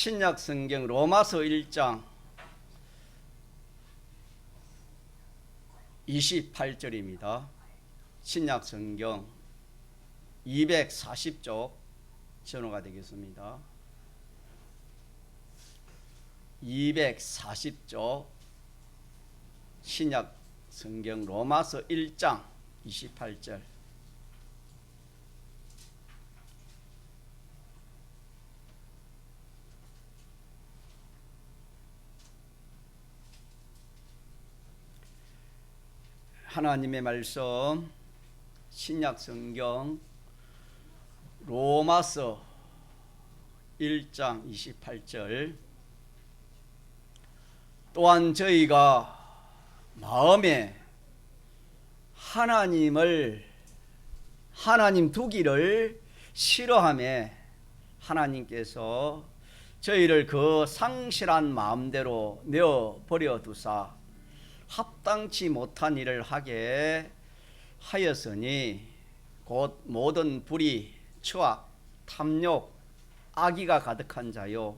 신약 성경 로마서 1장 28절입니다. 신약 성경 240쪽 전호가 되겠습니다. 240쪽 신약 성경 로마서 1장 28절. 하나님의 말씀 신약 성경 로마서 1장 28절. 또한 저희가 마음에 하나님 두기를 싫어하며 하나님께서 저희를 그 상실한 마음대로 내어버려 두사 합당치 못한 일을 하게 하였으니 곧 모든 불의, 추악, 탐욕, 악의가 가득한 자요,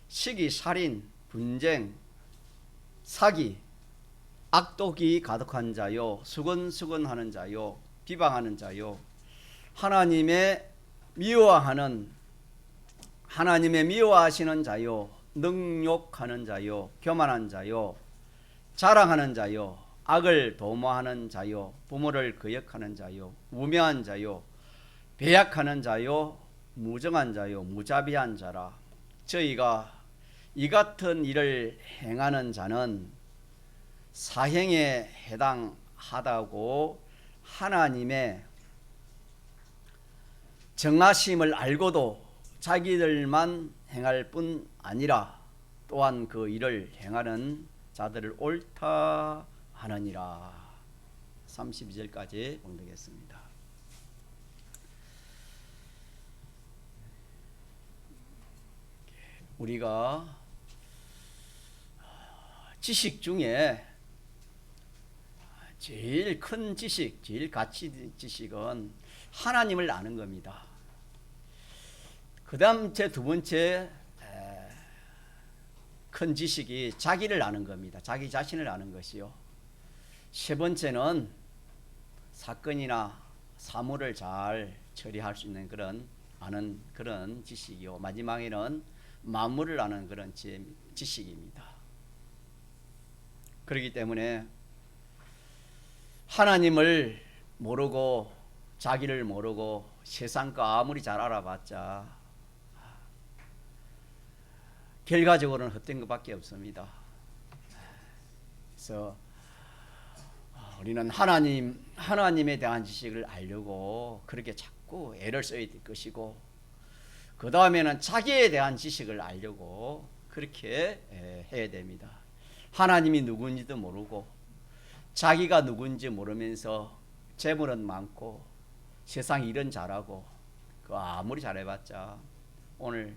시기, 살인, 분쟁, 사기, 악독이 가득한 자요, 수근수근하는 자요, 비방하는 자요, 하나님의 미워하시는 자요, 능욕하는 자요, 교만한 자요, 자랑하는 자요, 악을 도모하는 자요, 부모를 거역하는 자요, 우매한 자요, 배약하는 자요, 무정한 자요, 무자비한 자라. 저희가 이 같은 일을 행하는 자는 사형에 해당하다고 하나님의 정하심을 알고도 자기들만 행할 뿐 아니라 또한 그 일을 행하는 자들을 옳다 하느니라. 32절까지 봉독했습니다. 우리가 지식 중에 제일 큰 지식, 제일 가치 지식은 하나님을 아는 겁니다. 그 다음 제 두 번째 큰 지식이 자기를 아는 겁니다. 자기 자신을 아는 것이요. 세 번째는 사건이나 사물을 잘 처리할 수 있는 아는 그런 지식이요. 마지막에는 만물을 아는 그런 지식입니다. 그렇기 때문에 하나님을 모르고 자기를 모르고 세상 거 아무리 잘 알아봤자 결과적으로는 헛된 것밖에 없습니다. 그래서 우리는 하나님에 대한 지식을 알려고 그렇게 자꾸 애를 써야 될 것이고, 그 다음에는 자기에 대한 지식을 알려고 그렇게 해야 됩니다. 하나님이 누군지도 모르고 자기가 누군지 모르면서 재물은 많고 세상 일은 잘하고 그 아무리 잘해봤자 오늘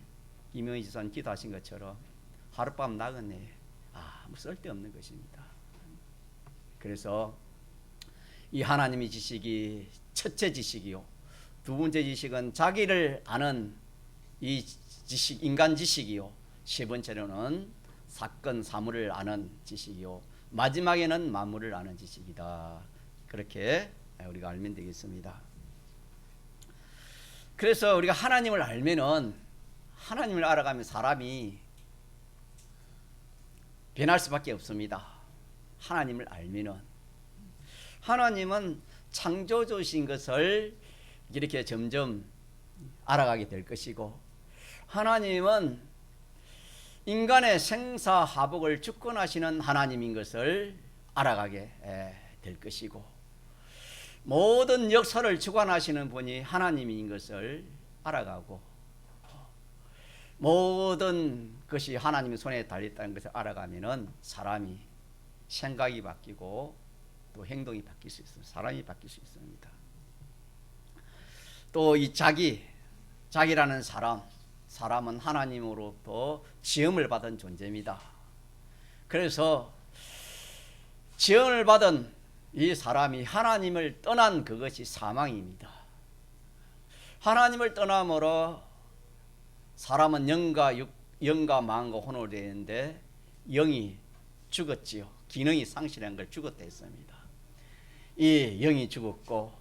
김영희 지사님 기도하신 것처럼 하룻밤 나겠네. 아무 쓸데없는 것입니다. 그래서 이 하나님의 지식이 첫째 지식이요. 두 번째 지식은 자기를 아는 이 지식, 인간 지식이요. 세 번째로는 사건, 사물을 아는 지식이요. 마지막에는 만물을 아는 지식이다. 그렇게 우리가 알면 되겠습니다. 그래서 우리가 하나님을 알아가면 사람이 변할 수밖에 없습니다. 하나님을 알면은 하나님은 창조주신 것을 이렇게 점점 알아가게 될 것이고, 하나님은 인간의 생사하복을 주권하시는 하나님인 것을 알아가게 될 것이고, 모든 역사를 주관하시는 분이 하나님인 것을 알아가고, 모든 것이 하나님의 손에 달렸다는 것을 알아가면은 사람이 생각이 바뀌고 또 행동이 바뀔 수 있습니다. 사람이 바뀔 수 있습니다. 또 이 자기라는 사람은 하나님으로부터 지음을 받은 존재입니다. 그래서 지음을 받은 이 사람이 하나님을 떠난 그것이 사망입니다. 하나님을 떠남으로 사람은 영과 육, 영과 마음과 혼으로 되어 있는데 영이 죽었지요. 기능이 상실한 걸 죽었다 했습니다. 이 영이 죽었고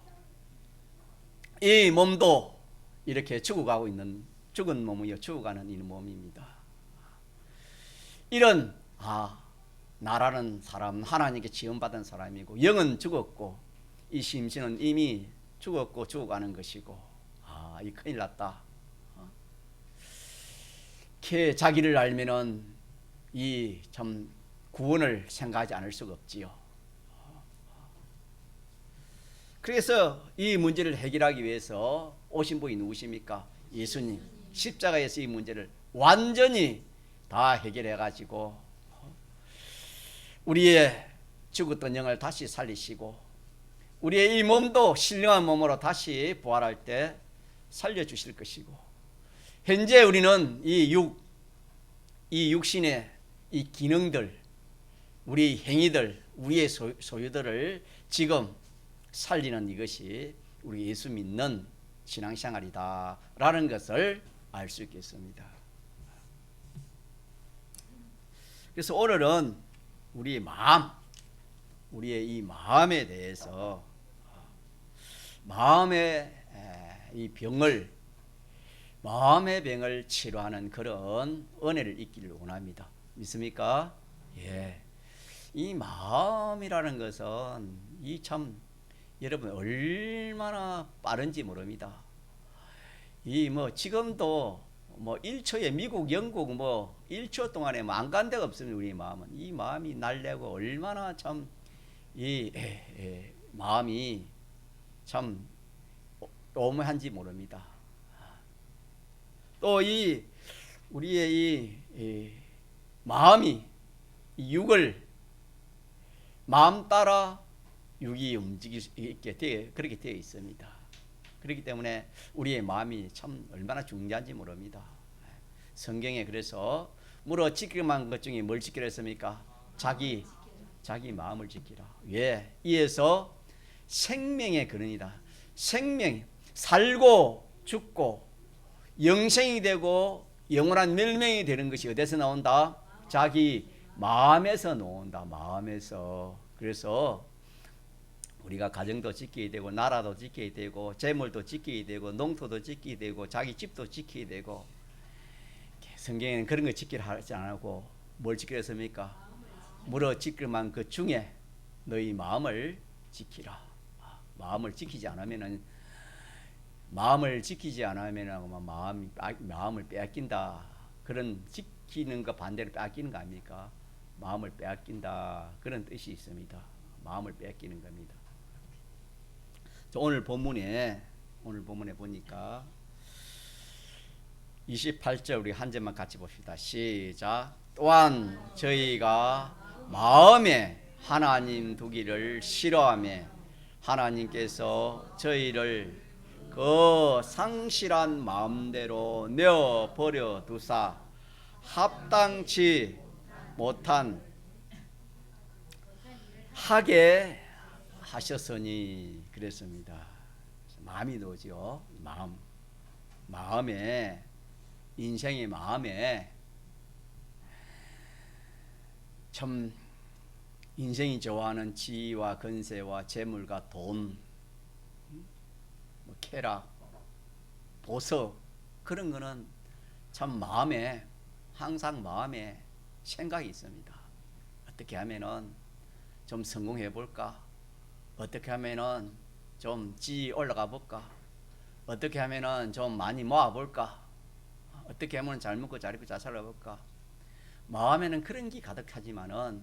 이 몸도 이렇게 죽어가고 있는 죽은 몸이요 죽어가는 이 몸입니다. 이런 나라는 사람 하나님께 지원받은 사람이고 영은 죽었고 이 심신은 이미 죽었고 죽어가는 것이고 이 큰일 났다. 자기를 알면은 이 참 구원을 생각하지 않을 수가 없지요. 그래서 이 문제를 해결하기 위해서 오신 분이 누구십니까? 예수님. 십자가에서 이 문제를 완전히 다 해결해 가지고 우리의 죽었던 영을 다시 살리시고 우리의 이 몸도 신령한 몸으로 다시 부활할 때 살려주실 것이고 현재 우리는 이 육신의 이 기능들 우리 행위들 우리의 소유들을 지금 살리는 이것이 우리 예수 믿는 신앙생활이다 라는 것을 알 수 있겠습니다. 그래서 오늘은 우리의 마음 우리의 이 마음에 대해서 마음의 병을 치료하는 그런 은혜를 잊기를 원합니다. 믿습니까? 예. 이 마음이라는 것은 이 참 여러분 얼마나 빠른지 모릅니다. 이 지금도 1초에 미국, 영국 1초 동안에 안 간 데가 없습니다. 우리 마음은 이 마음이 날래고 얼마나 참 이 마음이 참 오묘한지 모릅니다. 또 우리의 이 마음이 이 육을 마음 따라 육이 움직일 수 있게 그렇게 되어 있습니다. 그렇기 때문에 우리의 마음이 참 얼마나 중요한지 모릅니다. 성경에 그래서 물어 지킬 만한 것 중에 뭘 지키라 했습니까? 자기 마음을 지키라. 왜? 이에서 생명의 근원이다. 생명, 살고 죽고 영생이 되고 영원한 멸명이 되는 것이 어디서 나온다? 자기 마음에서 나온다. 마음에서. 그래서 우리가 가정도 지켜야 되고 나라도 지켜야 되고 재물도 지켜야 되고 농토도 지켜야 되고 자기 집도 지켜야 되고 성경에는 그런 거 지키라 하지 않고 뭘 지키라 했습니까? 물어 지킬 만한 그 중에 너희 마음을 지키라. 마음을 지키지 않으면은 마음을 빼앗긴다. 그런 지키는 거 반대로 빼앗기는 거 아닙니까? 마음을 빼앗긴다. 그런 뜻이 있습니다. 마음을 빼앗기는 겁니다. 오늘 본문에 보니까 28절 우리 한 절만 같이 봅시다. 시작. 또한 저희가 마음에 하나님 두기를 싫어하며 하나님께서 저희를 그 상실한 마음대로 내어버려 두사 합당치 못한 하게 하셨으니 그랬습니다. 마음이 도지요. 마음에 인생의 마음에 참 인생이 좋아하는 지위와 건세와 재물과 돈, 쾌락, 보석 그런 거는 참 항상 마음에 생각이 있습니다. 어떻게 하면은 좀 성공해 볼까? 어떻게 하면은 좀 지위 올라가 볼까? 어떻게 하면은 좀 많이 모아 볼까? 어떻게 하면 잘 먹고 잘 입고 잘 살아 볼까? 마음에는 그런 게 가득하지만은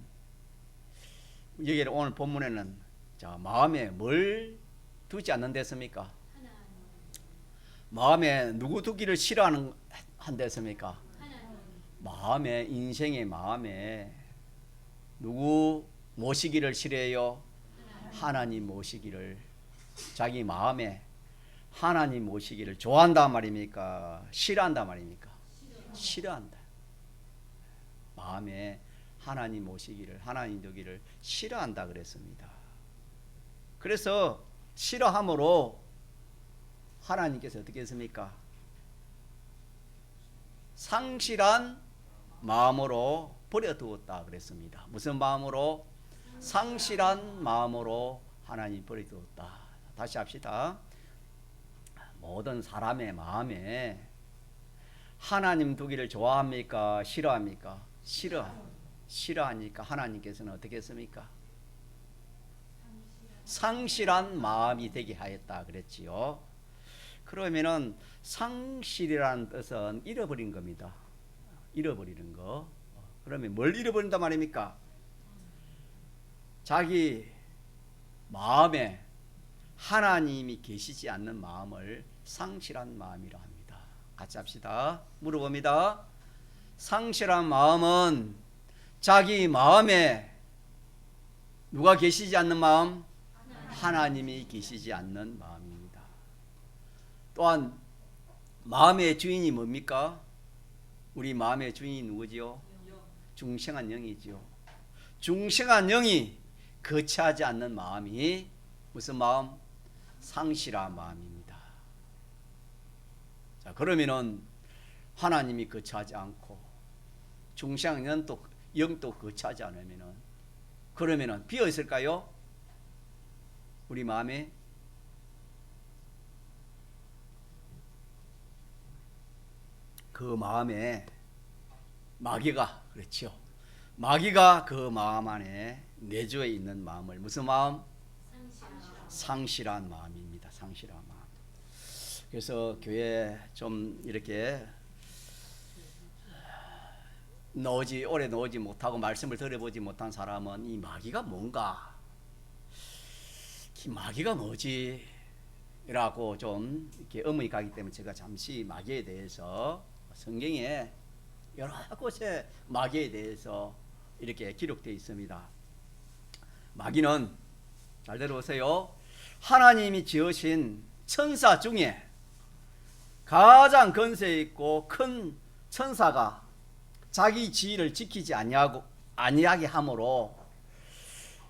여기 오늘 본문에는 마음에 뭘 두지 않는 데습니까? 마음에 누구 두기를 싫어하는 한 데습니까? 마음에 인생의 마음에 누구 모시기를 싫어해요? 하나님 모시기를. 자기 마음에 하나님 모시기를 좋아한다 말입니까? 싫어한다 말입니까? 싫어한다. 마음에 하나님 모시기를 하나님 두기를 싫어한다 그랬습니다. 그래서 싫어함으로 하나님께서 어떻게 했습니까? 상실한 마음으로 버려두었다 그랬습니다. 무슨 마음으로? 상실한 마음으로 하나님 버려두었다. 다시 합시다. 모든 사람의 마음에 하나님 두기를 좋아합니까? 싫어합니까? 싫어하니까 하나님께서는 어떻게 했습니까? 상실한 마음이 되게 하였다 그랬지요. 그러면은 상실이라는 뜻은 잃어버린 겁니다. 잃어버리는 거. 그러면 뭘 잃어버린단 말입니까? 자기 마음에 하나님이 계시지 않는 마음을 상실한 마음이라 합니다. 같이 합시다. 물어봅니다. 상실한 마음은 자기 마음에 누가 계시지 않는 마음? 하나님이 계시지 않는 마음입니다. 또한 마음의 주인이 뭡니까? 우리 마음의 주인이 누구지요? 중생한 영이지요. 중생한 영이 거치하지 않는 마음이 무슨 마음? 상실한 마음입니다. 자, 그러면은 하나님이 거치하지 않고 중생한 영도 거치하지 않으면은 그러면은 비어 있을까요? 우리 마음에 그 마음에 마귀가 그렇죠. 마귀가 그 마음 안에 내주에 있는 마음을 무슨 마음? 상실한 마음입니다. 상실한 마음. 그래서 교회 좀 이렇게 오래 나오지 못하고 말씀을 들어보지 못한 사람은 이 마귀가 뭔가, 이 마귀가 뭐지? 라고 좀 이렇게 의문이 가기 때문에 제가 잠시 마귀에 대해서 성경에 여러 곳에 마귀에 대해서 이렇게 기록되어 있습니다. 마귀는 잘 들어보세요. 하나님이 지으신 천사 중에 가장 권세 있고 큰 천사가 자기 지위를 지키지 아니하게 함으로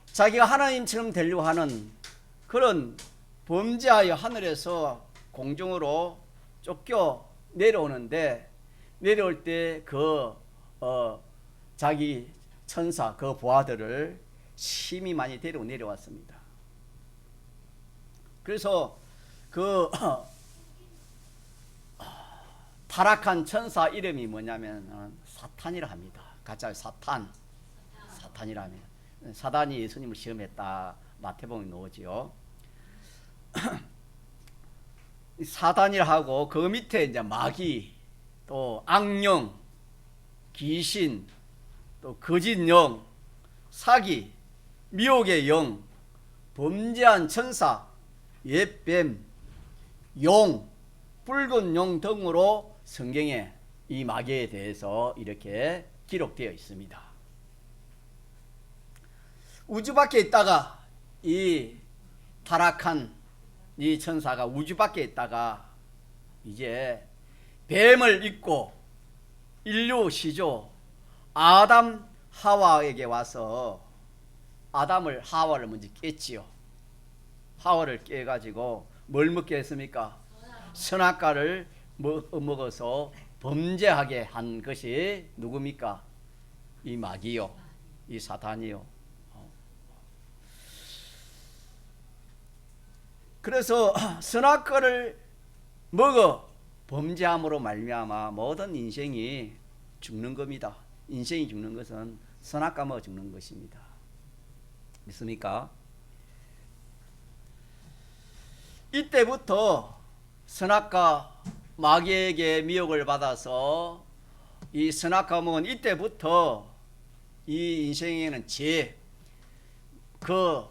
자기가 하나님처럼 되려고 하는 그런 범죄하여 하늘에서 공중으로 쫓겨 내려오는데, 내려올 때 자기 천사 그 부하들을 심히 많이 데리고 내려왔습니다. 그래서 그 타락한 천사 이름이 뭐냐면 사탄이라 합니다. 가짜 사탄이라 하면 사단이 예수님을 시험했다 마태복음에 나오지요. 사단이라 하고 그 밑에 이제 마귀, 또 악령, 귀신, 또 거짓 영, 사기, 미혹의 영, 범죄한 천사, 옛뱀, 용, 붉은 용 등으로 성경에 이 마귀에 대해서 이렇게 기록되어 있습니다. 우주 밖에 있다가 이 타락한 이 천사가 우주 밖에 있다가 이제 뱀을 입고 인류 시조 아담 하와에게 와서 하와를 먼저 깼지요. 하와를 깨가지고 뭘 먹게 했습니까? 선악과를 먹어서 범죄하게 한 것이 누굽니까? 이 마귀요, 이 사탄이요. 그래서 선악과를 먹어 범죄함으로 말미암아 모든 인생이 죽는 겁니다. 인생이 죽는 것은 선악과 먹어 죽는 것입니다. 믿습니까? 이때부터 선악과 마귀에게 미혹을 받아서 이 선악과 먹은 이때부터 이 인생에는 그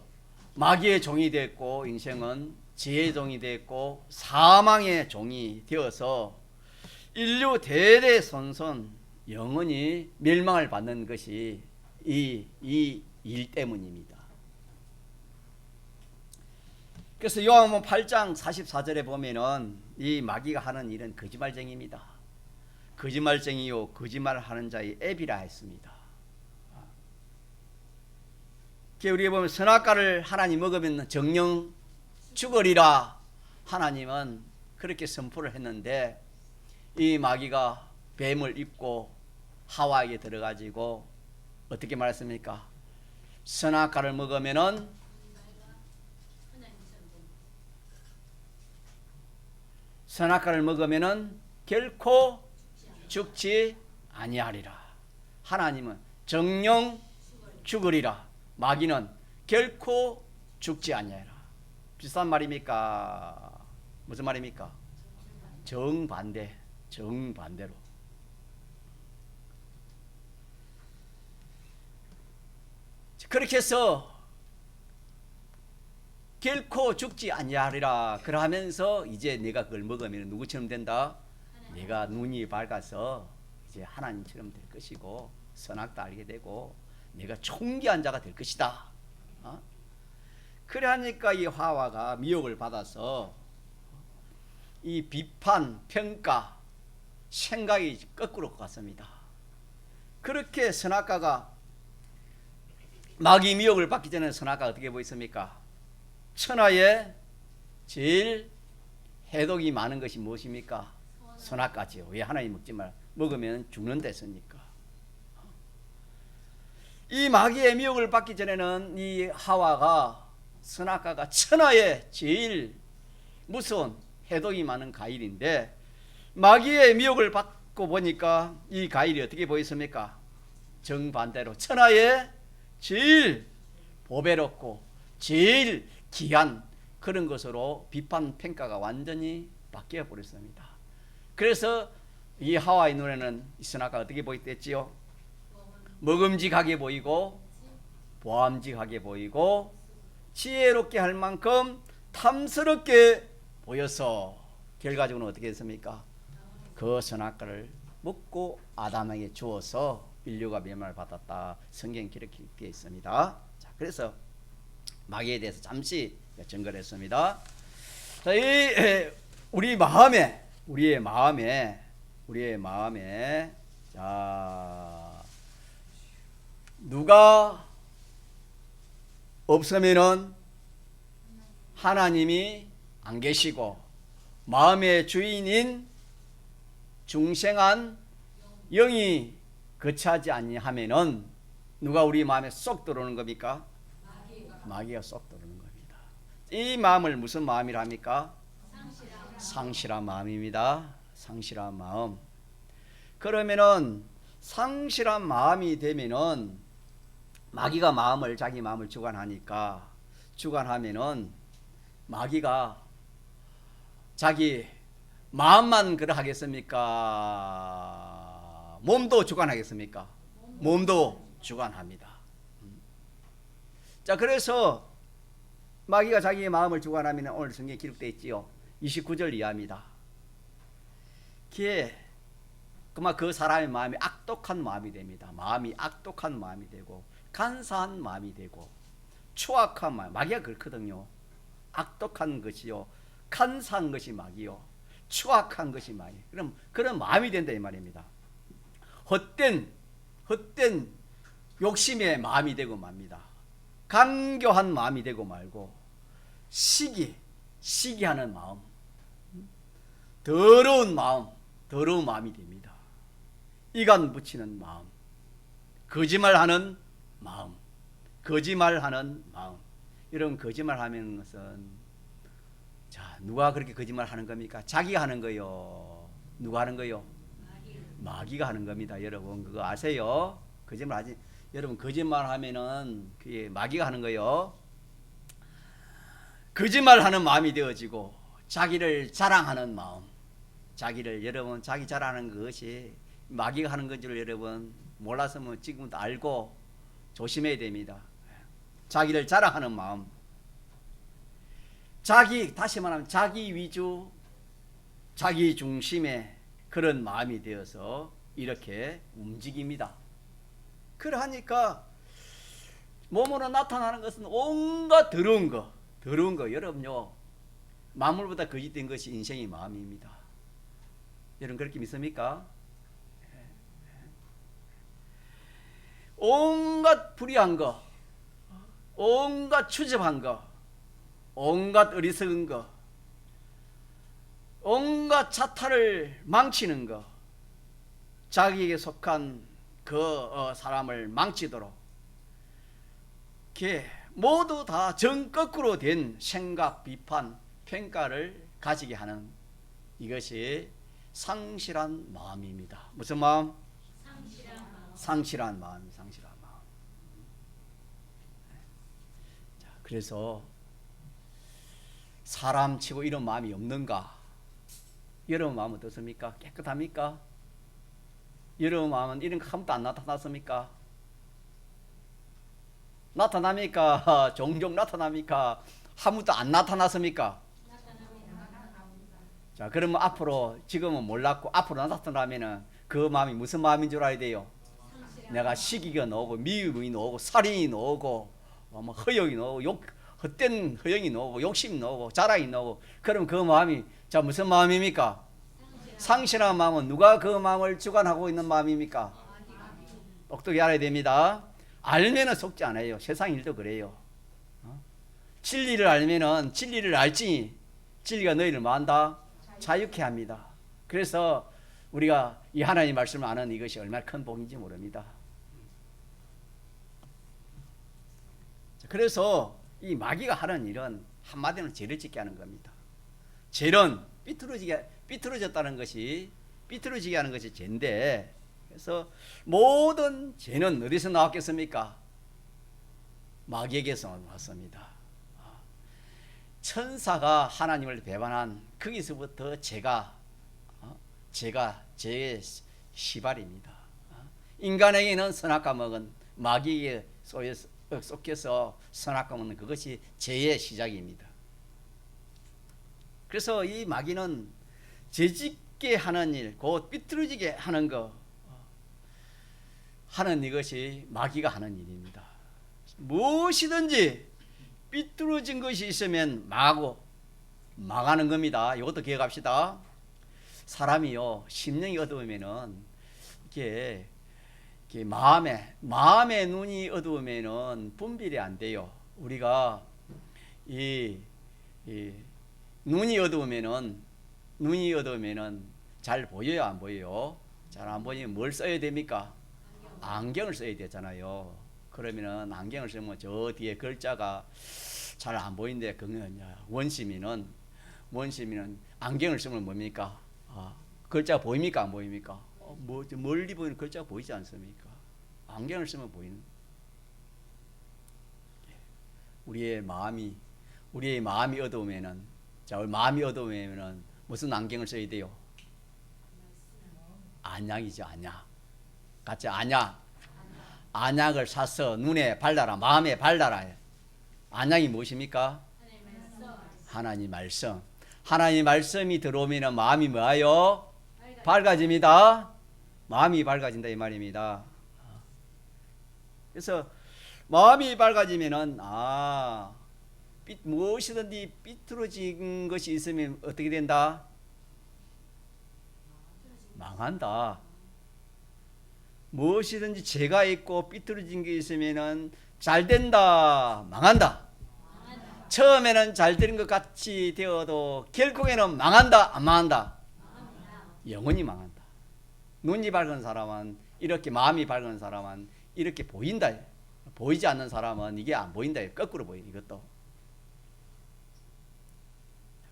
마귀의 종이 됐고, 인생은 지혜의 종이 됐고 사망의 종이 되어서 인류 대대손손 영원히 멸망을 받는 것이 이 일 때문입니다. 그래서 요한복음 8장 44절에 보면은 이 마귀가 하는 일은 거짓말쟁이입니다. 거짓말쟁이요 거짓말하는 자의 애비라 했습니다. 우리가 보면 선악과를 하나님 먹으면 정령 죽으리라 하나님은 그렇게 선포를 했는데 이 마귀가 뱀을 입고 하와에게 들어가지고 어떻게 말했습니까? 선악과를 먹으면은 결코 죽지 아니하리라. 하나님은 정령 죽으리라. 마귀는 결코 죽지 아니하리라. 비슷한 말입니까? 무슨 말입니까? 정반대로. 그렇게 해서 결코 죽지 아니하리라. 그러면서 이제 내가 그걸 먹으면 누구처럼 된다? 내가 눈이 밝아서 이제 하나님처럼 될 것이고 선악도 알게 되고 내가 총기한 자가 될 것이다. 그래 하니까 이 하와가 미혹을 받아서 이 비판, 평가, 생각이 거꾸로 갔습니다. 그렇게 선악과가 마귀 미혹을 받기 전에 선악과가 어떻게 보였습니까? 천하에 제일 해독이 많은 것이 무엇입니까? 선악과지요. 왜 하나님 먹지 말 먹으면 죽는 데서니까. 이 마귀의 미혹을 받기 전에는 이 하와가 선악과가 천하에 제일 무서운 해독이 많은 과일인데 마귀의 미혹을 받고 보니까 이 과일이 어떻게 보였습니까? 정반대로 천하에 제일 보배롭고 제일 귀한 그런 것으로 비판 평가가 완전히 바뀌어 버렸습니다. 그래서 이 하와의 눈에는 이 선악과가 어떻게 보였댔지요? 먹음직하게 보이고 보암직하게 보이고 지혜롭게 할 만큼 탐스럽게 보여서 결과적으로 어떻게 했습니까? 그 선악과를 먹고 아담에게 주어서 인류가 멸망을 받았다. 성경 기록에 있습니다. 자, 그래서 마귀에 대해서 잠시 증거를 했습니다. 자, 우리의 마음에 자, 누가 없으면은 하나님이 안 계시고 마음의 주인인 중생한 영이 거처하지 아니하면은 누가 우리 마음에 쏙 들어오는 겁니까? 마귀가 쏙 들어오는 겁니다. 이 마음을 무슨 마음이라 합니까? 상실한 마음입니다. 상실한 마음. 그러면은 상실한 마음이 되면은 마귀가 자기 마음을 주관하면은 마귀가 자기 마음만 하겠습니까? 몸도 주관하겠습니까? 몸도 주관합니다. 자, 그래서 마귀가 자기의 마음을 주관하면 오늘 성경에 기록되어 있지요. 29절 이하입니다. 그만 그 사람의 마음이 악독한 마음이 됩니다. 마음이 악독한 마음이 되고 간사한 마음이 되고 추악한 마음. 마귀가 그렇거든요. 악독한 것이요, 간사한 것이 마귀요, 추악한 것이 마귀. 그럼 그런 마음이 된다 이 말입니다. 헛된 욕심의 마음이 되고 맙니다. 간교한 마음이 되고 말고 시기하는 마음, 더러운 마음이 됩니다. 이간 붙이는 마음, 거짓말하는 마음. 여러분, 거짓말하는 것은 자, 누가 그렇게 거짓말하는 겁니까? 자기가 하는 거요. 누가 하는 거요? 마귀가 하는 겁니다. 여러분 그거 아세요? 여러분 거짓말하면은 그게 마귀가 하는 거요. 거짓말하는 마음이 되어지고 자기를 자랑하는 마음. 여러분 자기 자랑하는 것이 마귀가 하는 건 줄 여러분 몰랐으면 지금부터 알고 조심해야 됩니다. 자기를 자랑하는 마음. 다시 말하면 자기 위주, 자기 중심의 그런 마음이 되어서 이렇게 움직입니다. 그러하니까 몸으로 나타나는 것은 온갖 더러운 거. 여러분요, 만물보다 거짓된 것이 인생의 마음입니다. 여러분 그렇게 믿습니까? 온갖 불의한 거, 온갖 추접한 거, 온갖 어리석은 거, 온갖 자타를 망치는 거, 자기에게 속한 그 사람을 망치도록 모두 다 정거꾸로 된 생각, 비판, 평가를 가지게 하는 이것이 상실한 마음입니다. 무슨 마음? 상실한 마음. 자, 그래서 사람 치고 이런 마음이 없는가? 여러분 마음은 어떻습니까? 깨끗합니까? 여러분 마음은 이런 거 아무도 안 나타났습니까? 나타납니까? 종종 나타납니까? 아무도 안 나타났습니까? 자, 그러면 앞으로 지금은 몰랐고 앞으로 나타나면은 그 마음이 무슨 마음인 줄 알아야 돼요. 내가 시기가 나오고 미움이 나오고 살인이 나오고 뭐 허영이 나오고 헛된 허영이 나오고 욕심이 나오고 자랑이 나오고 그럼 그 마음이 자 무슨 마음입니까? 상실한 마음은 누가 그 마음을 주관하고 있는 마음입니까? 똑똑히 알아야 됩니다. 알면은 속지 않아요. 세상 일도 그래요. 진리를 알면은 진리를 알지 진리가 너희를 뭐한다? 자유케 합니다. 그래서 우리가 이 하나님 말씀을 아는 이것이 얼마나 큰 복인지 모릅니다. 그래서 이 마귀가 하는 일은 한마디로 죄를 짓게 하는 겁니다. 죄는 삐뚤어졌다는 것이 삐뚤어지게 하는 것이 죄인데 그래서 모든 죄는 어디서 나왔겠습니까? 마귀에게서 나왔습니다. 천사가 하나님을 배반한 거기서부터 죄의 시발입니다. 인간에게는 선악과 먹은 마귀에게 속해서 선악과 먹는 그것이 죄의 시작입니다. 그래서 이 마귀는 죄짓게 하는 일, 곧 삐뚤어지게 하는 거 하는 이것이 마귀가 하는 일입니다. 무엇이든지 삐뚤어진 것이 있으면 망하는 겁니다. 이것도 기억합시다. 사람이요 심령이 어두우면은 이게 마음의 눈이 어두우면은 분별이 안 돼요. 우리가 이 눈이 어두우면은 잘 보여요, 안 보여요? 잘 안 보이면 뭘 써야 됩니까? 안경을 써야 되잖아요. 그러면은 안경을 쓰면 저 뒤에 글자가 잘 안 보이는데 원시민은 안경을 쓰면 뭡니까? 글자가 보입니까? 안 보입니까? 멀리 보이는 글자가 보이지 않습니까? 안경을 쓰면 보이는. 우리의 마음이 어두우면은 마음이 어두우면은 무슨 안경을 써야 돼요? 안약이죠, 안약. 같이 안약을 사서 눈에 발라라, 마음에 발라라. 안약이 무엇입니까? 하나님 말씀. 하나님 말씀이 들어오면 마음이 뭐예요? 밝아집니다. 마음이 밝아진다 이 말입니다. 그래서 마음이 밝아지면은 무엇이든지 삐뚤어진 것이 있으면 어떻게 된다? 망한다. 무엇이든지 죄가 있고 삐뚤어진 게 있으면은 잘 된다, 망한다. 처음에는 잘 되는 것 같이 되어도 결국에는 망한다, 안 망한다? 영원히 망한다. 눈이 밝은 사람은 이렇게 마음이 밝은 사람은 이렇게 보인다. 보이지 않는 사람은 이게 안 보인다. 거꾸로 보여. 이것도.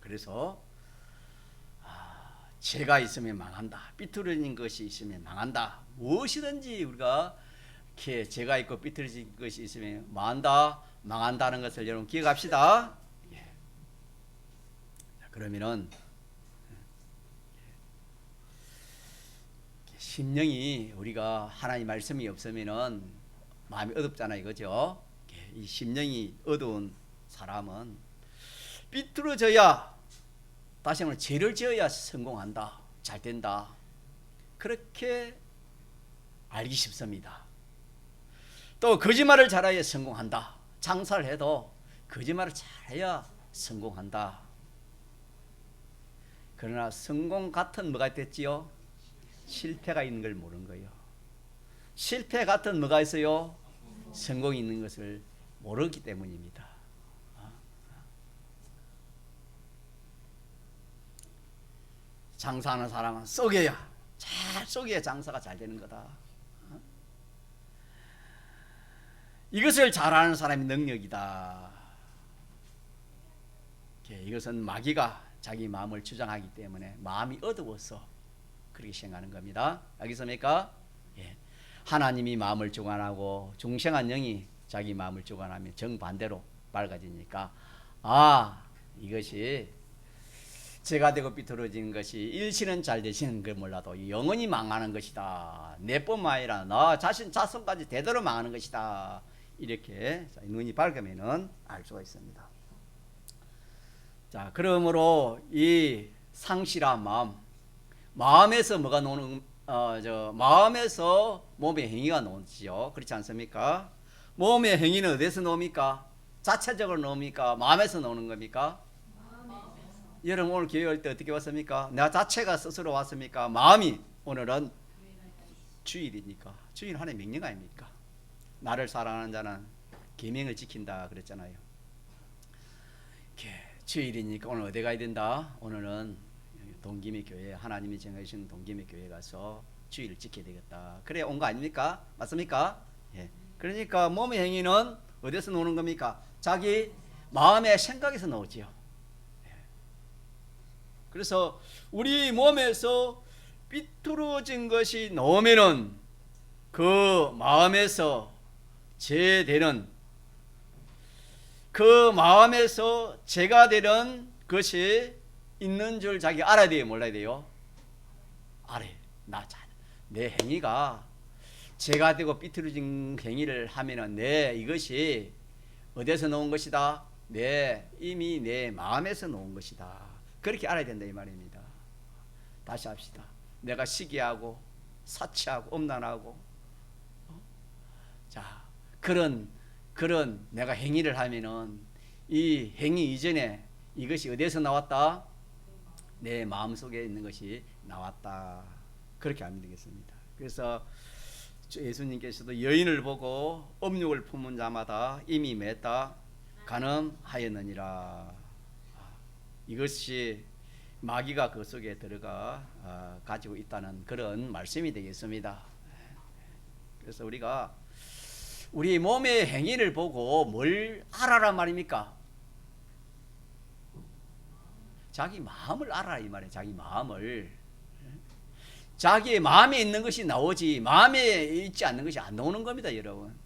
그래서 죄가 있으면 망한다. 삐뚤어진 것이 있으면 망한다. 무엇이든지 우리가 죄가 있고 삐뚤어진 것이 있으면 망한다는 것을 여러분 기억합시다. 그러면은 심령이 우리가 하나님 말씀이 없으면은 마음이 어둡잖아 이거죠. 이 심령이 어두운 사람은 삐뚤어져야 다시 한번 죄를 지어야 성공한다, 잘 된다. 그렇게 알기 쉽습니다. 또 거짓말을 잘해야 성공한다. 장사를 해도 거짓말을 잘해야 성공한다. 그러나 성공 같은 뭐가 됐지요? 실패가 있는 걸 모르는 거예요. 실패 같은 뭐가 있어요? 성공이 있는 것을 모르기 때문입니다. 장사하는 사람은 잘 속여야 장사가 잘 되는 거다. 이것을 잘하는 사람이 능력이다. 이것은 마귀가 자기 마음을 주장하기 때문에 마음이 어두워서 그렇게 생각하는 겁니다. 알겠습니까? 예. 하나님이 마음을 주관하고 중생한 영이 자기 마음을 주관하면 정반대로 밝아지니까 이것이 죄가 되고 삐뚤어지는 것이 일시는 잘 되시는 걸 몰라도 영원히 망하는 것이다. 내뿐만 아니라 나 자손까지 대대로 망하는 것이다. 이렇게 눈이 밝으면은 알 수가 있습니다. 자, 그러므로 이 상실한 마음에서 뭐가 노는 마음에서 몸의 행위가 나오지요. 그렇지 않습니까? 몸의 행위는 어디서 나옵니까? 자체적으로 나옵니까? 마음에서 나오는 겁니까? 여러분 오늘 교회 올 때 어떻게 왔습니까? 내가 자체가 스스로 왔습니까? 마음이 오늘은 주일이니까. 주일 하나의 명령 아닙니까? 나를 사랑하는 자는 계명을 지킨다 그랬잖아요. 주일이니까 오늘 어디 가야 된다? 오늘은 동기미 교회, 하나님이 정해주신 동기미 교회 가서 주일을 지켜야 되겠다. 그래 온 거 아닙니까? 맞습니까? 예. 그러니까 몸의 행위는 어디서 나오는 겁니까? 자기 마음의 생각에서 나오지요. 예. 그래서 우리 몸에서 삐뚤어진 것이 나오면은 그 마음에서 죄되는, 그 마음에서 죄가 되는 것이 있는 줄 자기 알아야 돼요, 몰라야 돼요? 알아요. 내 행위가 죄가 되고 삐뚤어진 행위를 하면은 이것이 어디서 나온 것이다? 이미 내 마음에서 나온 것이다. 그렇게 알아야 된다 이 말입니다. 다시 합시다. 내가 시기하고 사치하고 음란하고 자 그런 내가 행위를 하면은 이 행위 이전에 이것이 어디에서 나왔다? 내 마음속에 있는 것이 나왔다. 그렇게 하면 되겠습니다. 그래서 예수님께서도 여인을 보고 음욕을 품은 자마다 이미 맺다 간음하였느니라. 이것이 마귀가 그 속에 들어가 가지고 있다는 그런 말씀이 되겠습니다. 그래서 우리가 우리 몸의 행위를 보고 뭘 알아란 말입니까? 자기 마음을 알아라 이 말이에요. 자기 마음을. 자기의 마음에 있는 것이 나오지 마음에 있지 않는 것이 안 나오는 겁니다, 여러분.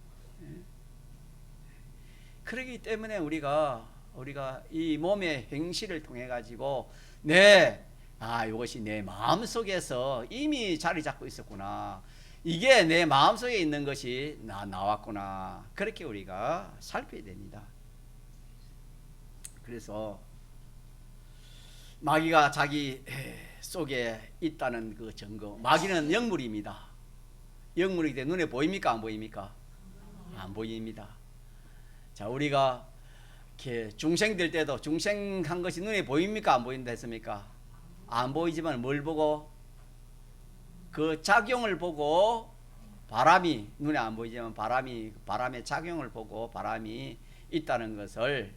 그렇기 때문에 우리가 이 몸의 행실을 통해 가지고 이것이 내 마음속에서 이미 자리 잡고 있었구나. 이게 내 마음속에 있는 것이 나왔구나. 그렇게 우리가 살펴야 됩니다. 그래서 마귀가 자기 속에 있다는 그 증거. 마귀는 영물입니다. 영물이기 때문에 눈에 보입니까? 안 보입니까? 안 보입니다. 자, 우리가 이렇게 중생될 때도 중생한 것이 눈에 보입니까? 안 보인다 했습니까? 안 보이지만 뭘 보고? 그 작용을 보고 바람이 눈에 안 보이지만 바람의 작용을 보고 바람이 있다는 것을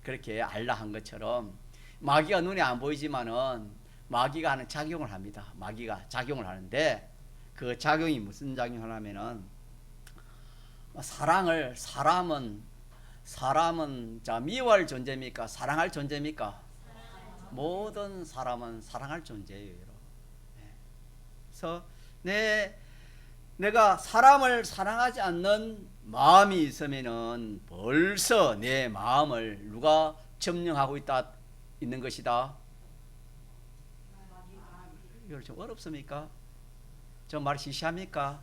그렇게 알라 한 것처럼 마귀가 눈에 안 보이지만은 마귀가 하는 작용을 합니다. 마귀가 작용을 하는데 그 작용이 무슨 작용을 하면은 사람은 자 미워할 존재입니까? 사랑할 존재입니까? 모든 사람은 사랑할 존재예요. 그래서 내가 사람을 사랑하지 않는 마음이 있으면은 벌써 내 마음을 누가 점령하고 있는 것이다. 이거 좀 어렵습니까? 좀 말 시시합니까?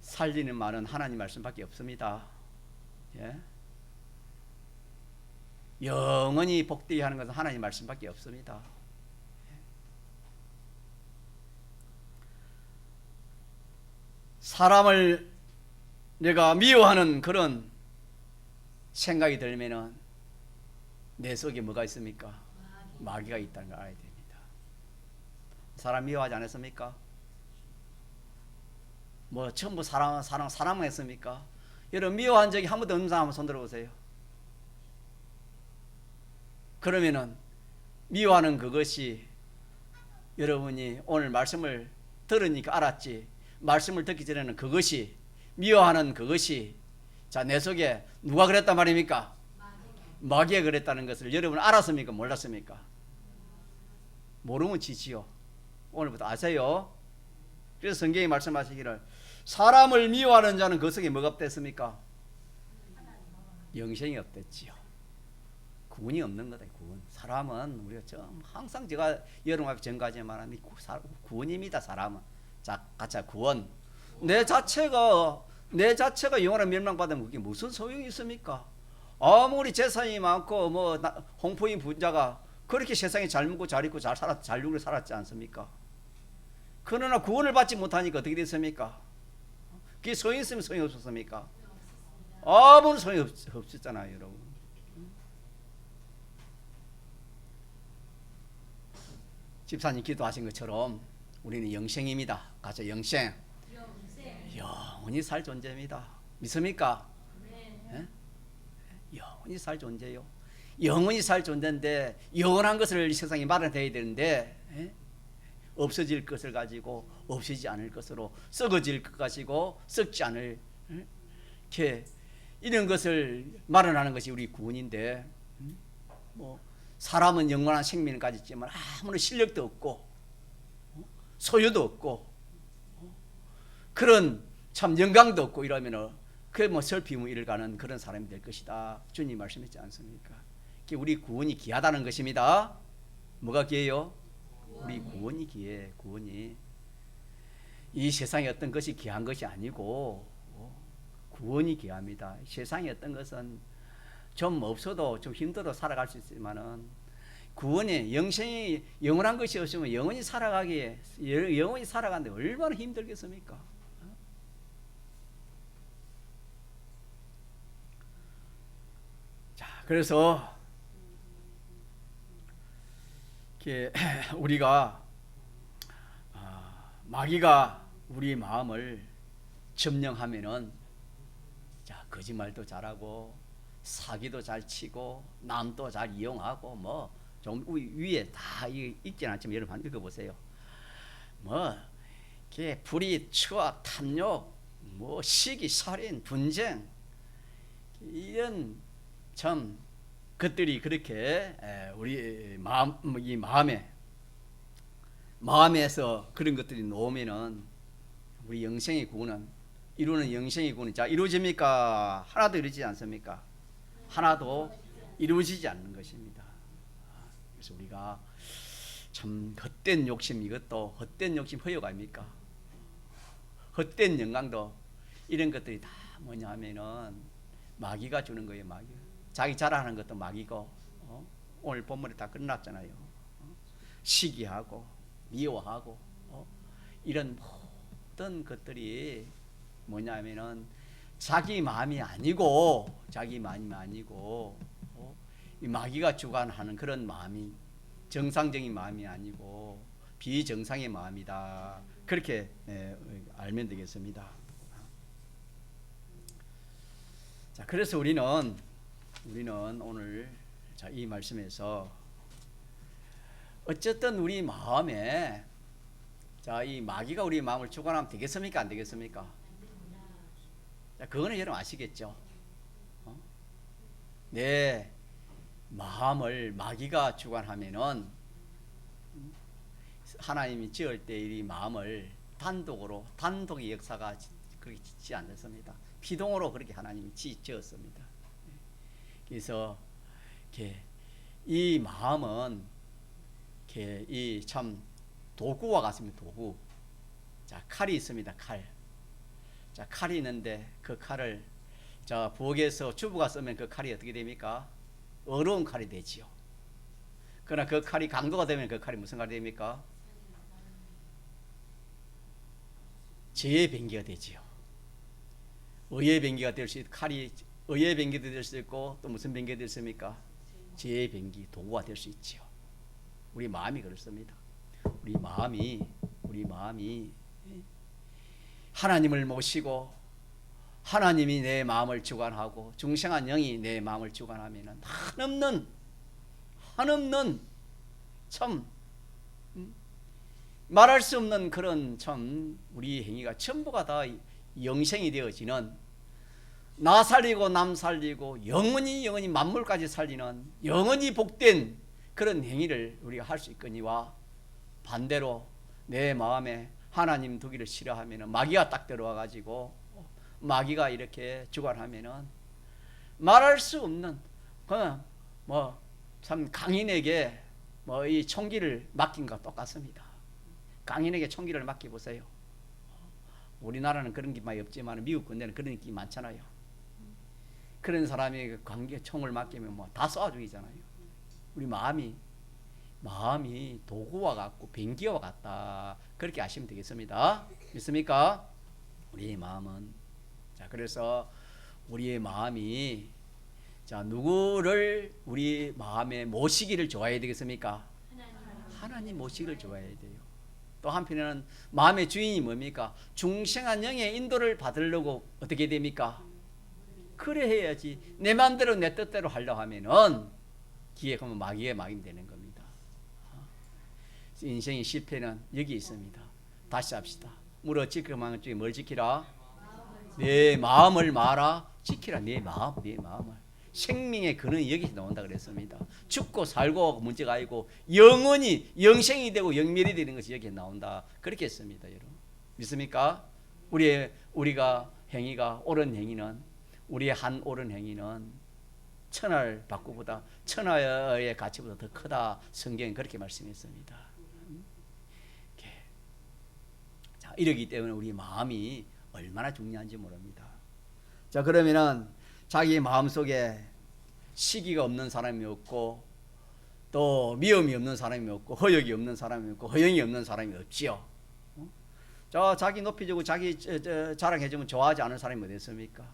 살리는 말은 하나님 말씀밖에 없습니다. 예? 영원히 복되게 하는 것은 하나님 말씀밖에 없습니다. 사람을 내가 미워하는 그런 생각이 들면은 내 속에 뭐가 있습니까? 마귀가 있다는 걸 알아야 됩니다. 사람 미워하지 않았습니까? 뭐 전부 사랑했습니까? 여러분 미워한 적이 한 번도 없는 사람 한번 손 들어보세요. 그러면은 미워하는 그것이 여러분이 오늘 말씀을 들으니까 알았지 말씀을 듣기 전에는 그것이 미워하는 그것이 자, 내 속에 누가 그랬단 말입니까? 마귀가 그랬다는 것을 여러분 알았습니까? 몰랐습니까? 모르면 지지요. 오늘부터 아세요. 그래서 성경이 말씀하시기를 사람을 미워하는 자는 그 속에 뭐가 없댔습니까? 영생이 없댔지요. 구원이 없는 거다. 구원. 사람은 우리가 항상 제가 여러분 앞에 전가지만 구원입니다. 사람은. 자, 가짜 구원. 내 자체가 영원한 멸망받으면 그게 무슨 소용이 있습니까? 아무리 재산이 많고 뭐 홍포인 부자가 그렇게 세상에 잘 먹고 잘 입고 잘 누리고 살았지 않습니까? 그러나 구원을 받지 못하니까 어떻게 됐습니까? 그게 소용이 있으면 소용이 없었습니까? 아무런 소용이 없었잖아요, 여러분. 집사님 기도하신 것처럼 우리는 영생입니다. 가서 영생. 영원히 살 존재입니다. 믿습니까? 네? 영원히 살 존재요. 영원히 살 존재인데 영원한 것을 이 세상에 마련해야 되는데 없어질 것을 가지고 없어지지 않을 것으로 썩어질 것 가지고 썩지 않을 이렇게 이런 것을 마련하는 것이 우리 구원인데 뭐 사람은 영원한 생명을 가졌지만 아무런 실력도 없고 소유도 없고 그런 참 영광도 없고 이러면은 그 뭐 설피무 이를 가는 그런 사람이 될 것이다. 주님 말씀했지 않습니까? 우리 구원이 귀하다는 것입니다. 뭐가 귀해요? 우리 구원이 귀해. 구원이 이 세상에 어떤 것이 귀한 것이 아니고 구원이 귀합니다. 세상에 어떤 것은 좀 없어도 좀 힘들어 살아갈 수 있지만은 구원이 영생이 영원한 것이 없으면 영원히 살아가는데 얼마나 힘들겠습니까? 자, 그래서 우리가 마귀가 우리 마음을 점령하면은 자, 거짓말도 잘하고 사기도 잘 치고 남도 잘 이용하고 뭐 좀 위에 다 있긴 않지만 여러분 한번 읽어보세요. 뭐 불의, 추악, 탐욕, 뭐 시기, 살인, 분쟁 이런 참 것들이 그렇게 우리 마음에서 그런 것들이 놓으면은 우리 영생의 구원은 이루는 영생의 구원은 자 이루어집니까? 하나도 이루어지지 않습니까? 하나도 이루어지지 않는 것입니다. 그래서 우리가 참 헛된 욕심 이것도 헛된 욕심 허yok 아닙니까? 헛된 영광도 이런 것들이 다 뭐냐 하면은 마귀가 주는 거예요. 마귀. 자기 자랑하는 것도 마귀고 오늘 본문에 다 끝났잖아요. 시기하고 미워하고 이런 모든 것들이 뭐냐면은 자기 마음이 아니고 이 마귀가 주관하는 그런 마음이 정상적인 마음이 아니고 비정상의 마음이다. 그렇게 알면 되겠습니다. 자, 그래서 우리는 오늘 자, 이 말씀에서 어쨌든 우리 마음에 자, 이 마귀가 우리 마음을 주관하면 되겠습니까? 안 되겠습니까? 자, 그거는 여러분 아시겠죠? 내 마음을 마귀가 주관하면은 하나님이 지을 때 이 마음을 단독의 역사가 그렇게 짓지 않습니다. 피동으로 그렇게 하나님이 지었습니다. 그래서 이 마음은 이 참 도구와 같습니다. 도구. 자, 칼이 있습니다. 칼. 자, 칼이 있는데 그 칼을 자 부엌에서 주부가 쓰면 그 칼이 어떻게 됩니까? 어려운 칼이 되지요. 그러나 그 칼이 강도가 되면 그 칼이 무슨 칼이 됩니까? 죄의 변기가 되지요. 의의 변기가 될 수 있고 칼이 의의 변기도 될 수 있고 또 무슨 변기가 될 수 있습니까? 죄의 변기 도구가 될 수 있지요. 우리 마음이 그렇습니다. 우리 마음이 하나님을 모시고 하나님이 내 마음을 주관하고 중생한 영이 내 마음을 주관하면은 한없는 참 말할 수 없는 그런 참 우리 행위가 전부가 다 영생이 되어지는, 나 살리고 남 살리고 영원히 만물까지 살리는 영원히 복된 그런 행위를 우리가 할 수 있거니와, 반대로 내 마음에 하나님 두기를 싫어하면은 마귀가 딱 들어와 가지고 마귀가 이렇게 주관하면은 말할 수 없는, 뭐 참 강인에게 뭐 이 총기를 맡긴 것 똑같습니다. 강인에게 총기를 맡겨 보세요. 우리나라는 그런 게 많이 없지만 미국 군대는 그런 게 많잖아요. 그런 사람이 관계 총을 맡기면 뭐 다 쏘아 죽이잖아요. 우리 마음이 도구와 같고 변기와 같다, 그렇게 아시면 되겠습니다. 믿습니까? 우리의 마음은, 자, 그래서 우리의 마음이, 자, 누구를 우리 마음에 모시기를 좋아해야 되겠습니까? 하나님 모시기를 좋아해야 돼요. 또 한편에는 마음의 주인이 뭡니까? 중생한 영의 인도를 받으려고 어떻게 됩니까? 그래 해야지. 내 마음대로 내 뜻대로 하려고 하면은 기획하면 마귀의 막이 되는 겁니다. 인생의 실패는 여기 있습니다. 다시 합시다. 물어 지키라는 중에 뭘 지키라? 내 마음을 말아 지키라. 내 마음을. 생명의 근원이 여기서 나온다 그랬습니다. 죽고 살고 문제가 아니고 영원히 영생이 되고 영멸이 되는 것이 여기에 나온다, 그렇게 했습니다. 여러분 믿습니까? 우리가 행위가 옳은 행위는, 우리의 한 옳은 행위는 천하를 바꾸보다 천하의 가치보다 더 크다, 성경은 그렇게 말씀했습니다. 자, 이러기 때문에 우리 마음이 얼마나 중요한지 모릅니다. 자, 그러면은 자기 마음속에 시기가 없는 사람이 없고, 또 미움이 없는 사람이 없고, 허역이 없는 사람이 없고, 허영이 없는 사람이 없지요. 자, 자기 높여주고 자기 자랑해주면 좋아하지 않은 사람이 어디 있습니까?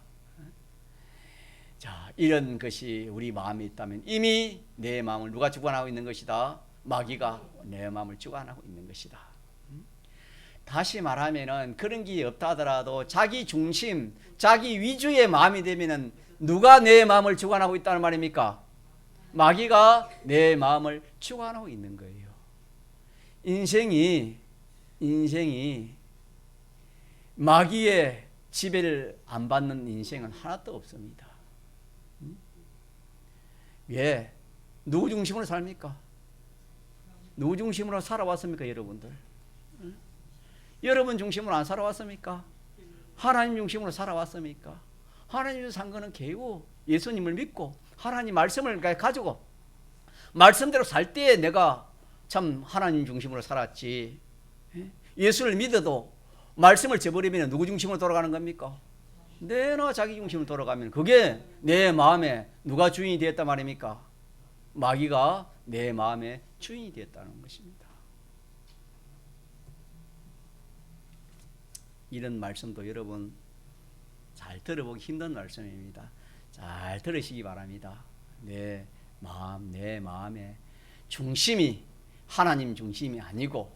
자, 이런 것이 우리 마음에 있다면 이미 내 마음을 누가 주관하고 있는 것이다? 마귀가 내 마음을 주관하고 있는 것이다. 다시 말하면은 그런 게 없다 하더라도 자기 중심, 자기 위주의 마음이 되면은 누가 내 마음을 주관하고 있다는 말입니까? 마귀가 내 마음을 주관하고 있는 거예요. 인생이 마귀의 지배를 안 받는 인생은 하나도 없습니다. 왜? 누구 중심으로 삽니까? 누구 중심으로 살아왔습니까, 여러분들? 여러분 중심으로 안 살아왔습니까? 하나님 중심으로 살아왔습니까? 하나님을 산 거는 개고 예수님을 믿고 하나님 말씀을 가지고 말씀대로 살 때에 내가 참 하나님 중심으로 살았지. 예수를 믿어도 말씀을 저버리면 누구 중심으로 돌아가는 겁니까? 내나 자기 중심으로 돌아가면 그게 내 마음에 누가 주인이 되었단 말입니까? 마귀가 내 마음의 주인이 되었다는 것입니다. 이런 말씀도 여러분 잘 들어보기 힘든 말씀입니다. 잘 들으시기 바랍니다. 내 마음의 중심이 하나님 중심이 아니고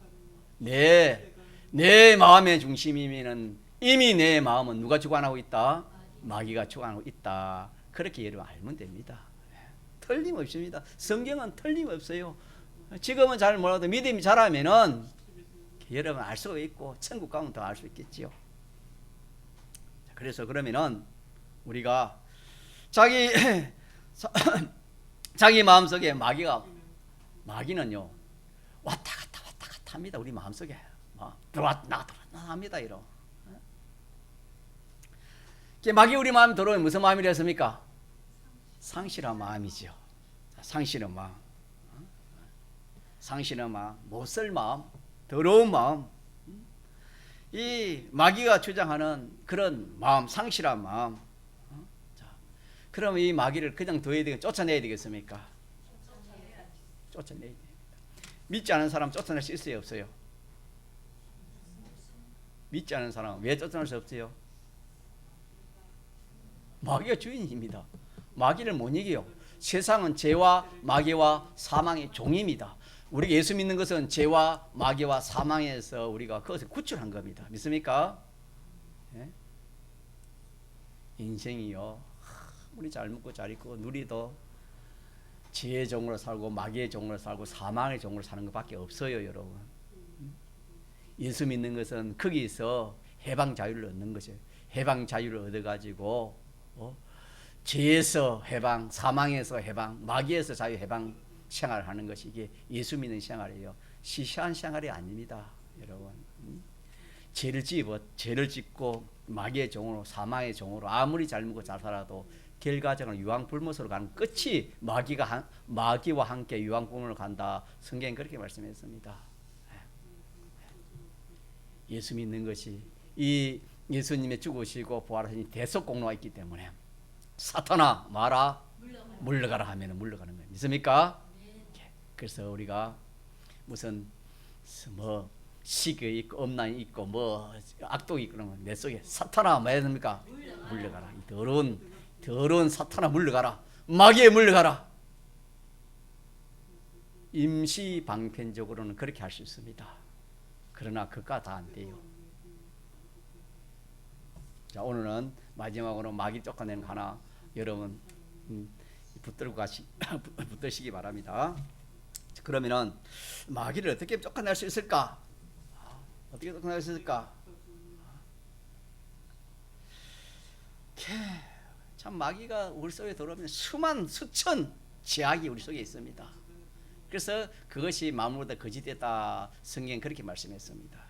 내 마음의 중심이면은 이미 내 마음은 누가 주관하고 있다? 마귀가 주관하고 있다. 그렇게 여러분 알면 됩니다. 틀림없습니다. 성경은 틀림없어요. 지금은 잘 몰라도 믿음이 자라면은 여러분 알 수 있고 천국 가면 더 알 수 있겠지요. 그래서 그러면은 우리가 자기 마음속에 마귀는요 왔다 갔다 합니다. 우리 마음속에 들어왔다 나갔다 합니다. 이러. 마귀 우리 마음에 들어오면 무슨 마음이 되었습니까? 상실한 마음이죠. 상실한 마음, 못쓸 마음, 더러운 마음, 이 마귀가 주장하는 그런 마음, 상실한 마음. 자, 그럼 이 마귀를 그냥 쫓아내야 되겠습니까? 쫓아내야 됩니다. 믿지 않은 사람 쫓아낼 수 있어요, 없어요? 믿지 않은 사람 왜 쫓아낼 수 없어요? 마귀가 주인입니다. 마귀를 못 이겨요. 세상은 죄와 마귀와 사망의 종입니다. 우리가 예수 믿는 것은 죄와 마귀와 사망에서 우리가 그것을 구출한 겁니다. 믿습니까? 예? 인생이요, 우리 잘 먹고 잘 입고 누리도 죄의 종으로 살고 마귀의 종으로 살고 사망의 종으로 사는 것밖에 없어요, 여러분. 예수 믿는 것은 거기서 해방 자유를 얻는 거죠. 해방 자유를 얻어가지고 죄에서 해방, 사망에서 해방, 마귀에서 자유 해방 생활을 하는 것이 이게 예수 믿는 생활이에요. 시시한 생활이 아닙니다, 여러분. 죄를 짓고 마귀의 종으로, 사망의 종으로 아무리 잘 먹고 잘 살아도 결과적으로 유황불못으로 가는 끝이 마귀와 함께 유황불못으로 간다. 성경은 그렇게 말씀했습니다. 예수 믿는 것이 이 예수님의 죽으시고 부활하신 대속공로가 있기 때문에 사탄아 마라 물러가라 하면 물러가는 거예요. 믿습니까? 그래서 우리가 무슨 뭐 시기 있고 엄난이 있고 뭐 악독이 있고 그러면 내 속에 사탄아 뭐 해야 됩니까? 물러가라. 이 더러운 사탄아 물러가라. 마귀에 물러가라. 임시 방편적으로는 그렇게 할 수 있습니다. 그러나 그가 다 안 돼요. 자, 오늘은 마지막으로 마귀 쫓아내는 거 하나 여러분 붙들시기 바랍니다. 그러면은 마귀를 어떻게 쫓아낼 수 있을까? 어떻게 쫓아낼 수 있을까? 참 마귀가 우리 속에 들어오면 수천 제약이 우리 속에 있습니다. 그래서 그것이 마음으로부터 거짓됐다. 성경은 그렇게 말씀했습니다.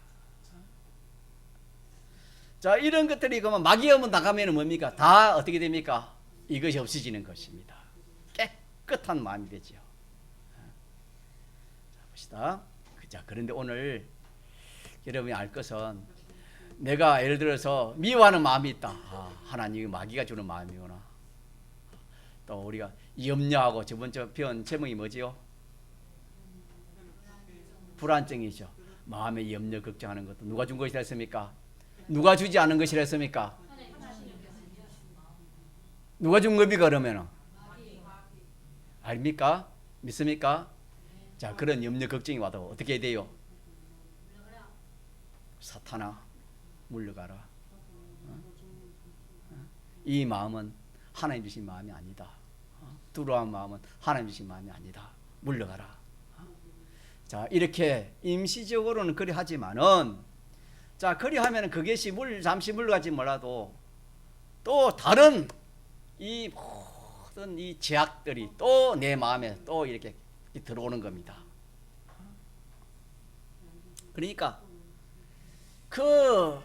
자, 이런 것들이 그러면 마귀 업무 나가면 뭡니까? 다 어떻게 됩니까? 이것이 없어지는 것입니다. 깨끗한 마음이 되죠. 자, 봅시다. 자, 그런데 오늘 여러분이 알 것은 내가 예를 들어서 미워하는 마음이 있다. 하나님이 마귀가 주는 마음이구나. 또 우리가 염려하고 저번 주 배운 제목이 뭐지요? 불안증이죠. 마음의 염려 걱정하는 것도 누가 준 것이라 했습니까? 누가 주지 않은 것이라 했습니까? 누가 준 겁니까 그러면은? 아닙니까? 믿습니까? 자, 그런 염려 걱정이 와도 어떻게 해야 돼요? 사탄아 물러가라. 이 마음은 하나님 주신 마음이 아니다. 두려운 마음은 하나님 주신 마음이 아니다. 물러가라. 자, 이렇게 임시적으로는 그리 하지만은, 자, 그리 하면은 그것이 잠시 물러가지 몰라도 또 다른 이 모든 이 제약들이 또 내 마음에 또 이렇게 들어오는 겁니다. 그러니까 그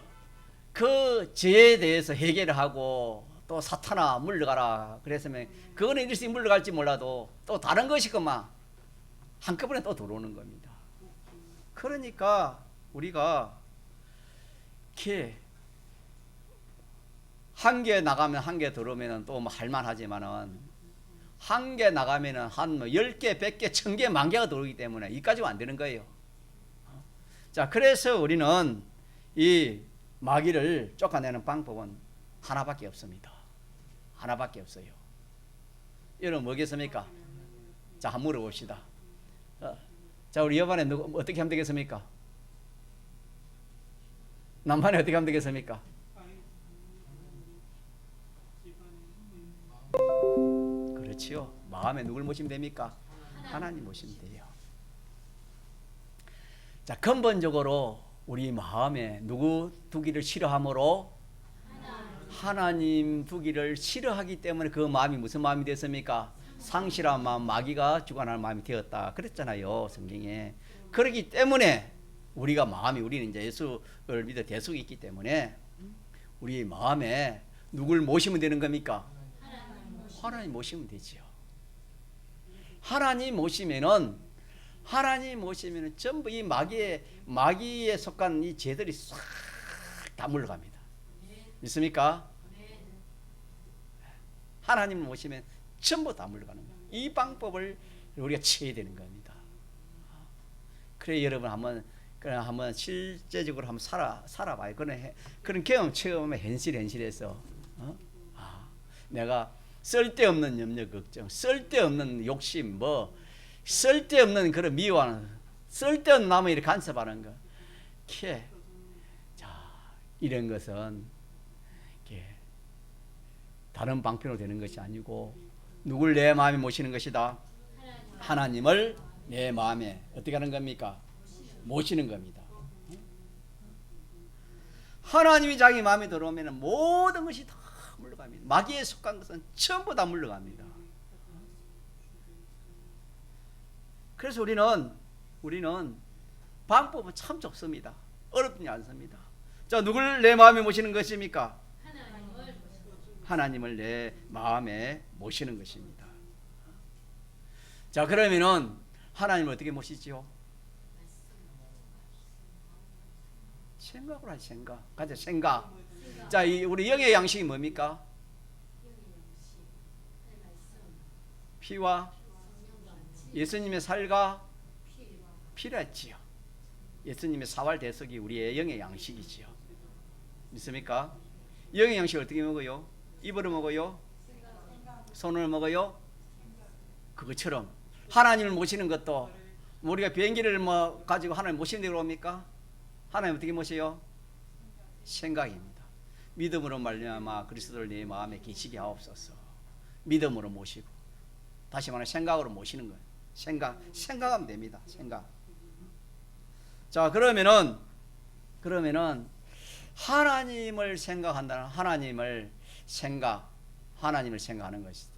죄에 대해서 해결을 하고 또 사탄아 물러가라 그랬으면 그거는 일시 물러갈지 몰라도 또 다른 것이 그만 한꺼번에 또 들어오는 겁니다. 그러니까 우리가 이렇게 한 개 나가면 한 개 들어오면 또 뭐 할만하지만은 한 개 나가면은 한 뭐 10개, 100개, 1000개, 10,000개가 들어오기 때문에 이까지가 안 되는 거예요. 자, 그래서 우리는 이 마귀를 쫓아내는 방법은 하나밖에 없습니다. 하나밖에 없어요. 여러분 뭐겠습니까? 자, 한번 물어봅시다. 자, 우리 여반에 어떻게 하면 되겠습니까? 남반에 어떻게 하면 되겠습니까? 그렇지요. 마음에 누굴 모시면 됩니까? 하나님 모시면 돼요. 자, 근본적으로 우리 마음에 누구 두기를 싫어함으로? 하나님 두기를 싫어하기 때문에 그 마음이 무슨 마음이 됐습니까? 상실한 마음, 마귀가 주관하는 마음이 되었다 그랬잖아요, 성경에. 그렇기 때문에 우리가 우리는 이제 예수를 믿어 대속이 있기 때문에 우리 마음에 누굴 모시면 되는 겁니까? 하나님 모시면 되지요. 하나님 모시면은 전부 이 마귀에 속한 이 죄들이 싹 다 물러갑니다. 믿습니까? 하나님을 모시면 전부 다 물러가는 거예요. 이 방법을 우리가 취해야 되는 겁니다. 그래 여러분 한번 실제적으로 한번 살아봐요. 그런 경험 체험에 현실해서 내가 쓸데없는 염려 걱정, 쓸데없는 욕심, 쓸데없는 그런 미워하는, 쓸데없는 남을 이렇게 간섭하는 거, 자, 이런 것은 다른 방편으로 되는 것이 아니고 누굴 내 마음에 모시는 것이다. 하나님을 내 마음에 어떻게 하는 겁니까? 모시는 겁니다. 하나님이 자기 마음에 들어오면 모든 것이 다 물러갑니다. 마귀에 속한 것은 전부 다 물러갑니다. 그래서 우리는 방법은 참 좋습니다. 어렵지 않습니다. 자, 누굴 내 마음에 모시는 것입니까? 하나님을 내 마음에 모시는 것입니다. 자, 그러면은 하나님을 어떻게 모시지요? 생각으로 하지. 생각. 가자, 생각. 자, 우리 영의 양식이 뭡니까? 피와 예수님의 살과 피랬지요. 예수님의 사활 대속이 우리의 영의 양식이지요. 믿습니까? 영의 양식을 어떻게 먹어요? 입으로 먹어요? 손으로 먹어요? 그것처럼 하나님을 모시는 것도 우리가 비행기를 가지고 하나님 모시는 데 그럽니까? 하나님 어떻게 모셔요? 생각입니다. 믿음으로 말미암아 그리스도를 내 마음에 계시게 하옵소서. 믿음으로 모시고, 다시 말해 생각으로 모시는 거예요. 생각하면 됩니다. 생각. 자, 그러면은 하나님을 생각한다는 하나님을 생각하는 것이죠.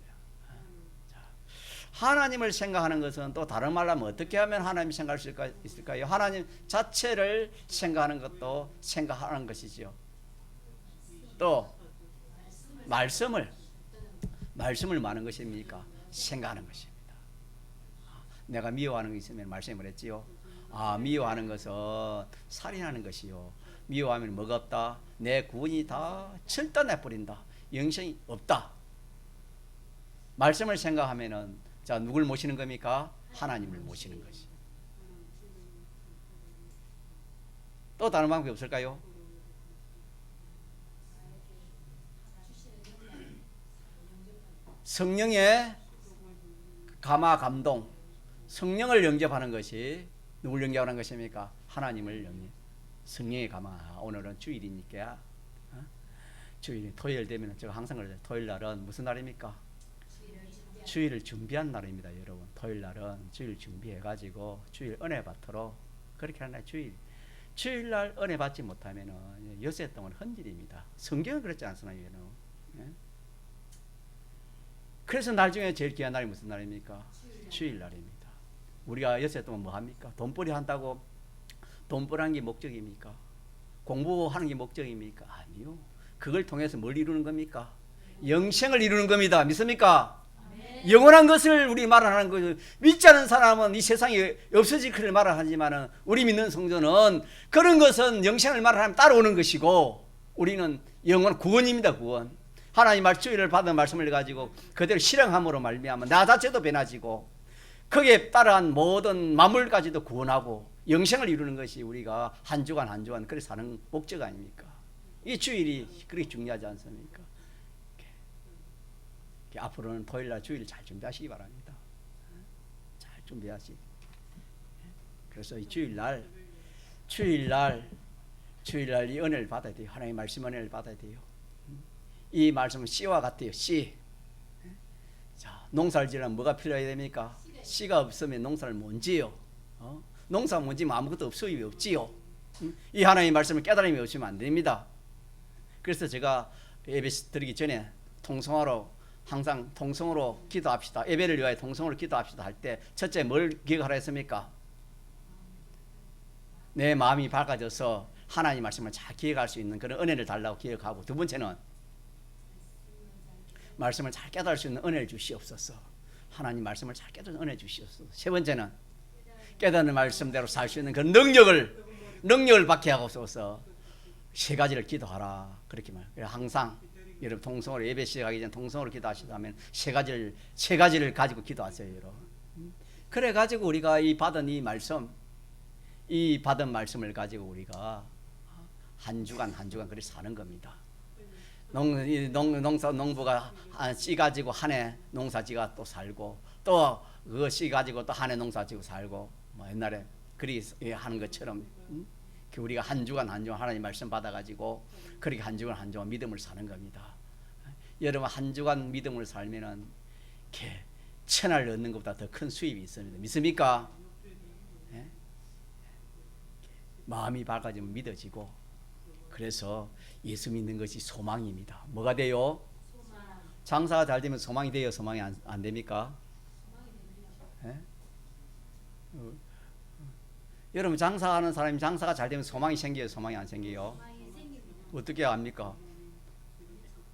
하나님을 생각하는 것은 또 다른 말로 하면 어떻게 하면 하나님을 생각할 수 있을까요? 하나님 자체를 생각하는 것도 생각하는 것이죠. 또 말씀을 많은 것입니까? 생각하는 것입니다. 내가 미워하는 게 있으면 말씀을 했지요. 미워하는 것은 살인하는 것이요. 미워하면 뭐가 없다? 내 구원이 다 절단해 버린다. 영생이 없다. 말씀을 생각하면은 자, 누굴 모시는 겁니까? 하나님을 모시는 것이. 또 다른 방법이 없을까요? 성령의 감화 감동, 성령을 영접하는 것이 누굴 영접하는 것입니까? 하나님을 영접. 성령의 감화. 오늘은 주일이니까 주일 토요일 되면 제가 항상 그러죠. 토요일 날은 무슨 날입니까? 주일을 준비한 날입니다, 여러분. 토요일 날은 주일 준비해 가지고 주일 은혜 받도록 그렇게 하는 날. 주일 날 은혜 받지 못하면은 엿새 동안 헌질입니다. 성경은 그렇지 않습니까? 예? 그래서 날 중에 제일 귀한 날이 무슨 날입니까? 주일 날입니다. 우리가 엿새 동안 뭐 합니까? 돈벌이 한다고 돈벌한 게 목적입니까? 공부하는 게 목적입니까? 아니요. 그걸 통해서 뭘 이루는 겁니까? 영생을 이루는 겁니다. 믿습니까? 영원한 것을 우리 말하는 거죠. 믿지 않은 사람은 이 세상에 없어질 것을 말하지만은 우리 믿는 성도는 그런 것은 영생을 말하면 따라오는 것이고 우리는 영원 구원입니다. 구원. 하나님 주일을 받은 말씀을 가지고 그대로 실행함으로 말미암아 나 자체도 변화지고 거기에 따른 모든 만물까지도 구원하고 영생을 이루는 것이 우리가 한 주간 한 주간 그렇게 사는 목적 아닙니까? 이 주일이 그렇게 중요하지 않습니까? 앞으로는 토요일날 주일 잘 준비하시기 바랍니다. 잘 준비하시기. 그래서 이 주일날 이 은혜를 받아야 돼요. 하나님의 말씀 은혜를 받아야 돼요. 이 말씀은 씨와 같아요. 씨. 자, 농사를 지으려면 뭐가 필요해야 됩니까? 씨가 없으면 농사를 못 지어. 농사 못 지면 아무것도 수입이 없지요. 이 하나님의 말씀을 깨달음이 없으면 안 됩니다. 그래서 제가 예배 드리기 전에 항상 통성으로 기도합시다. 예배를 위하여 통성으로 기도합시다 할 때 첫째 뭘 기억하라 했습니까? 내 마음이 밝아져서 하나님 말씀을 잘 기억할 수 있는 그런 은혜를 달라고 기억하고, 두 번째는 말씀을 잘 깨달을 수 있는 은혜를 주시옵소서. 하나님 말씀을 잘 깨달은 은혜 주시옵소서. 세 번째는 깨닫는 말씀대로 살 수 있는 그 능력을 받게 하옵소서. 세 가지를 기도하라 그렇게 말. 항상 여러분 통성으로 예배 시작하기 전에 통성으로 기도하시다면 세 가지를 가지고 기도하세요, 여러분. 그래 가지고 우리가 이 받은 말씀을 가지고 우리가 한 주간 그렇게 사는 겁니다. 농부가 씨 가지고 한 해 농사지가 또 살고 또 그거 씨 가지고 또 한 해 농사지고 살고 옛날에 그렇게 하는 것처럼 우리가 한 주간 하나님 말씀 받아가지고 그렇게 한 주간 믿음을 사는 겁니다. 여러분 한 주간 믿음을 살면은 천을 얻는 것보다 더 큰 수입이 있습니다. 믿습니까? 예? 마음이 밝아지면 믿어지고 그래서 예수 믿는 것이 소망입니다. 뭐가 돼요? 장사가 잘 되면 소망이 돼요? 소망이 안 됩니까? 예? 여러분 장사하는 사람이 장사가 잘 되면 소망이 생겨요? 소망이 안 생겨요? 어떻게 압니까?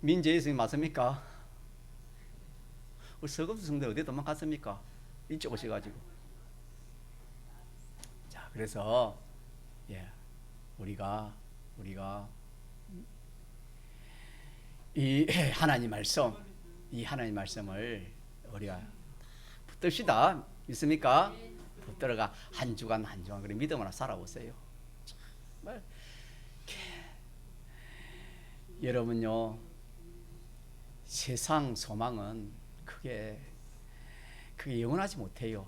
민재예수님 맞습니까? 서금수 성대 어디 도망갔습니까? 일찍 오셔가지고. 자, 그래서 우리가 이 하나님 말씀을 우리가 붙듭시다. 믿습니까? 붙들어가 한 주간 그래 믿음으로 살아보세요. 정말 여러분요, 세상 소망은 그게 영원하지 못해요.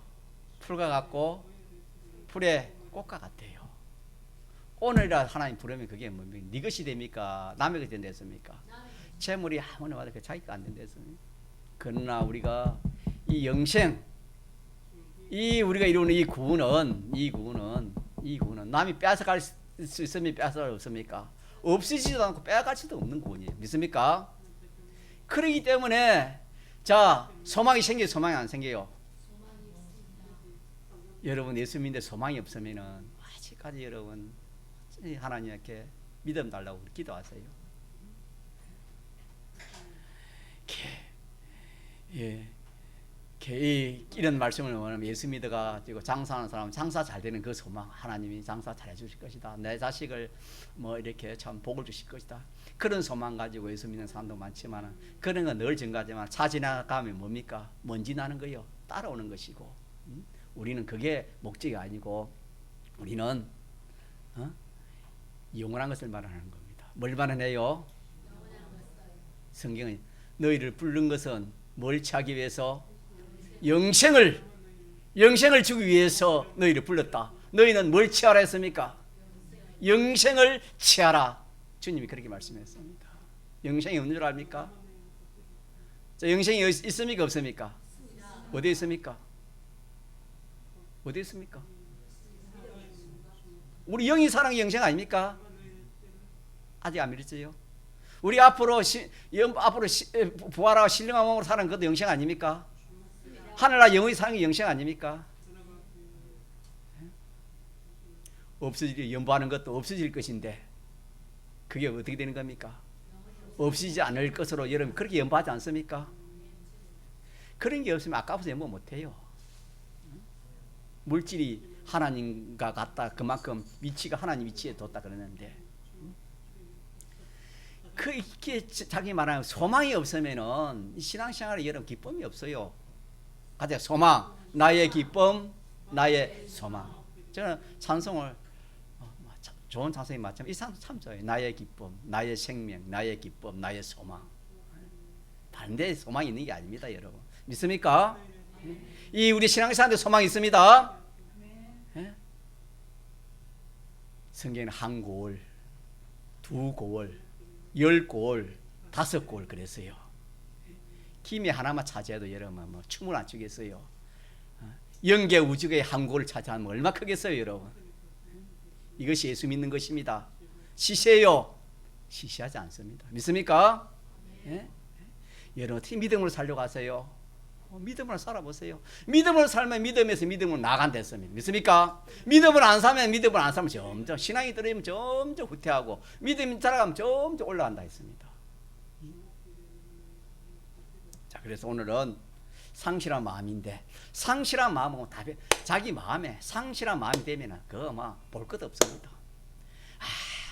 풀과 같고 풀의 꽃과 같아요. 오늘이라 하나님 부르면 그게 뭡니까? 네 것이 됩니까? 남의 것이 된댔습니까? 재물이 아무나 와도 그 자기가 안 된댔습니까? 그러나 우리가 이 영생, 우리가 이루는 이 구원은 남이 빼앗아갈 수 있으면 빼앗아갈 수 없습니까? 없으지도 않고 빼앗아갈 수도 없는 구원이에요. 믿습니까? 그러기 때문에 자, 소망이 생겨요? 소망이 안 생겨요? 여러분 예수 믿는데 소망이 없으면은 아직까지 여러분 하나님께 믿음 달라고 기도하세요. 이런 말씀을 원하면 예수 믿어가지고 장사하는 사람은 장사 잘 되는 그 소망, 하나님이 장사 잘 해주실 것이다. 내 자식을 이렇게 참 복을 주실 것이다. 그런 소망 가지고 예수 믿는 사람도 많지만 그런 건 늘 증가하지만 차 지나가면 뭡니까? 먼지 나는 거요. 따라오는 것이고 우리는 그게 목적이 아니고 우리는 영원한 것을 말하는 겁니다. 뭘 말하네요? 성경은 너희를 부른 것은 뭘 취하기 위해서? 영생을 주기 위해서 너희를 불렀다. 너희는 뭘 취하라 했습니까? 영생을 취하라. 주님이 그렇게 말씀했습니다. 영생이 없는 줄 압니까? 자, 영생이 있습니까? 없습니까? 어디 있습니까? 어디 있습니까? 우리 영이 사는 게 영생 아닙니까? 아직 안 믿었어요? 우리 앞으로 부활하고 신령한 몸으로 사는 것도 영생 아닙니까? 하늘나라 영원히 사는 게 영생 아닙니까? 연보하는 것도 없어질 것인데 그게 어떻게 되는 겁니까? 없어지지 않을 것으로 여러분 그렇게 연보하지 않습니까? 그런 게 없으면 아까워서 연보 못해요. 물질이 하나님과 같다. 그만큼 위치가 하나님 위치에 뒀다 그러는데 그게 자기 말하는 소망이 없으면은 신앙생활에 여러분 기쁨이 없어요. 가자 소망, 나의 기쁨, 나의 소망. 저는 찬송을 좋은 찬송이 맞지만 이 찬송 참 좋아요. 나의 기쁨, 나의 생명, 나의 기쁨, 나의 소망. 다른 데 소망이 있는 게 아닙니다, 여러분. 믿습니까? 이 우리 신앙생활에 소망이 있습니다. 네? 성경에는 한 고을, 두 고을, 10고을, 5고을 그랬어요. 김이 하나만 차지해도 여러분 춤을 안 추겠어요. 영계 우주의 한 고을 차지하면 얼마 크겠어요, 여러분. 이것이 예수 믿는 것입니다. 시시해요? 시시하지 않습니다. 믿습니까? 예? 여러분 어떻게 믿음으로 살려고 하세요? 믿음으로 살아보세요. 믿음으로 살면 믿음에서 믿음으로 나간댔습니다. 믿습니까? 믿음을 안 살면 점점 신앙이 떨어지면 점점 후퇴하고 믿음이 자라가면 점점 올라간다 했습니다. 자, 그래서 오늘은 상실한 마음인데 상실한 마음은 자기 마음에 상실한 마음이 되면 그거 볼 것 없습니다.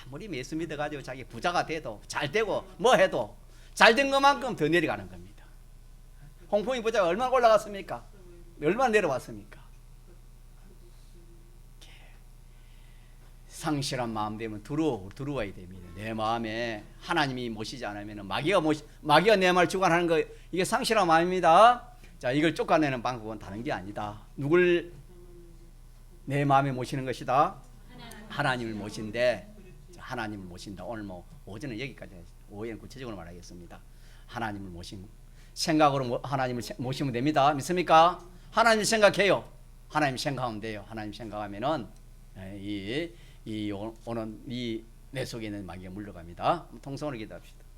아무리 예수 믿어가지고 자기 부자가 돼도 잘 되고 뭐 해도 잘 된 것만큼 더 내려가는 겁니다. 홍콩이 부자가 얼마나 올라갔습니까? 얼마나 내려왔습니까? 상실한 마음 되면 들어와야 됩니다. 내 마음에 하나님이 모시지 않으면 마귀가 내 마음을 주관하는 거 이게 상실한 마음입니다. 자, 이걸 쫓아내는 방법은 다른 게 아니다. 누굴 내 마음에 모시는 것이다? 하나님을 모신데 하나님을 모신다. 오늘 오전은 여기까지 오후에는 구체적으로 말하겠습니다. 하나님을 모신 생각으로 하나님을 모시면 됩니다. 믿습니까? 하나님 생각해요. 하나님 생각하면 돼요. 하나님 생각하면은 오는 이 내 속에 있는 마귀가 물러갑니다. 통성으로 기도합시다.